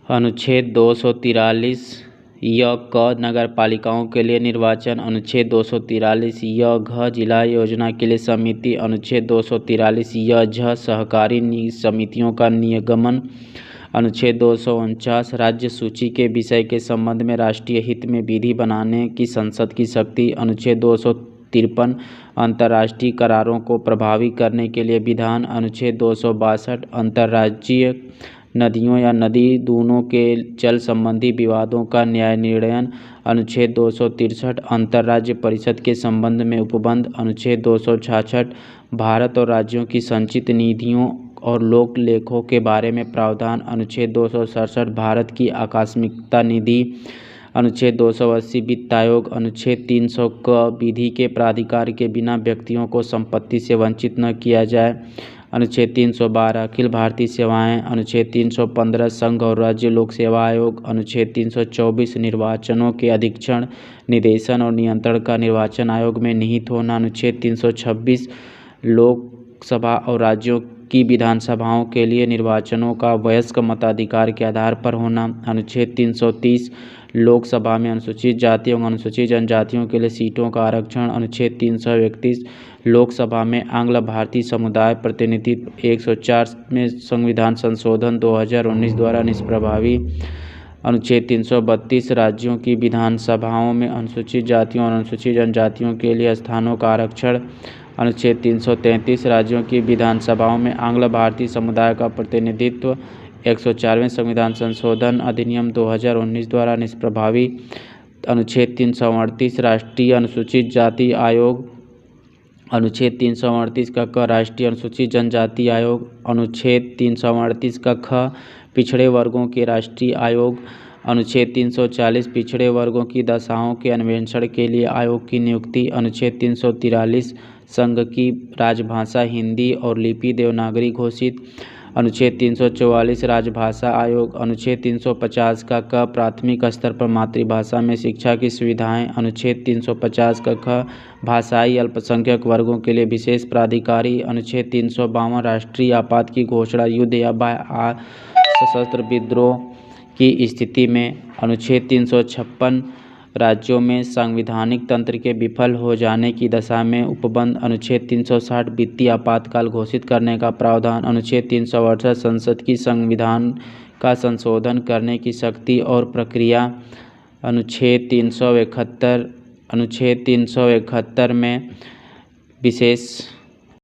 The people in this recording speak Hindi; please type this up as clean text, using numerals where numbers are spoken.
अनुच्छेद 243 य क नगर पालिकाओं के लिए निर्वाचन। अनुच्छेद 243 य घ जिला योजना के लिए समिति। अनुच्छेद 243 य झ सहकारी समितियों का निगमन। अनुच्छेद 249 राज्य सूची के विषय के संबंध में राष्ट्रीय हित में विधि बनाने की संसद की शक्ति। अनुच्छेद 253 अंतर्राष्ट्रीय करारों को प्रभावी करने के लिए विधान। अनुच्छेद 262 अंतर्राज्यीय नदियों या नदी दूनों के जल संबंधी विवादों का न्याय निर्णय। अनुच्छेद 263 अंतर्राज्य परिषद के संबंध में उपबंध। अनुच्छेद 266 भारत और राज्यों की संचित निधियों और लोक लेखों के बारे में प्रावधान। अनुच्छेद 267 भारत की आकस्मिकता निधि। अनुच्छेद 280 वित्त आयोग। अनुच्छेद 300 क विधि के प्राधिकार के बिना व्यक्तियों को संपत्ति से वंचित न किया जाए। अनुच्छेद 312 अखिल भारतीय सेवाएं। अनुच्छेद 315 संघ और राज्य लोक सेवा आयोग। अनुच्छेद 324 निर्वाचनों के अधीक्षण, निदेशन और नियंत्रण का निर्वाचन आयोग में निहित होना। अनुच्छेद 326 लोकसभा और राज्यों की विधानसभाओं के लिए निर्वाचनों का वयस्क मताधिकार के आधार पर होना। अनुच्छेद 330 लोकसभा में अनुसूचित जाति एवं अनुसूचित जनजातियों के लिए सीटों का आरक्षण। अनुच्छेद 331 लोकसभा में आंग्ल भारतीय समुदाय प्रतिनिधित्व। 104 में संविधान संशोधन 2019 द्वारा निष्प्रभावी। अनुच्छेद 332 राज्यों की विधानसभाओं में अनुसूचित जातियों और अनुसूचित जनजातियों के लिए स्थानों का आरक्षण। अनुच्छेद 333 राज्यों की विधानसभाओं में आंग्ल भारतीय समुदाय का प्रतिनिधित्व। 104वें संविधान संशोधन अधिनियम 2019 द्वारा निष्प्रभावी। अनुच्छेद 338 राष्ट्रीय अनुसूचित जाति आयोग। अनुच्छेद 338 का क राष्ट्रीय अनुसूचित जनजाति आयोग। अनुच्छेद 338 का ख पिछड़े वर्गों के राष्ट्रीय आयोग। अनुच्छेद 340 पिछड़े वर्गों की दशाओं के अन्वेषण के लिए आयोग की नियुक्ति। अनुच्छेद 343 संघ की राजभाषा हिंदी और लिपि देवनागरी घोषित। अनुच्छेद 344 राजभाषा आयोग। अनुच्छेद 350 का क प्राथमिक स्तर पर मातृभाषा में शिक्षा की सुविधाएं। अनुच्छेद 350 का ख भाषाई अल्पसंख्यक वर्गों के लिए विशेष प्राधिकारी। अनुच्छेद 352 राष्ट्रीय आपात की घोषणा युद्ध या बाह्य सशस्त्र विद्रोह की स्थिति में। अनुच्छेद 356 राज्यों में सांविधानिक तंत्र के विफल हो जाने की दशा में उपबंध। अनुच्छेद 360 वित्तीय आपातकाल घोषित करने का प्रावधान। अनुच्छेद 368 संसद की संविधान का संशोधन करने की शक्ति और प्रक्रिया। अनुच्छेद 371 में विशेष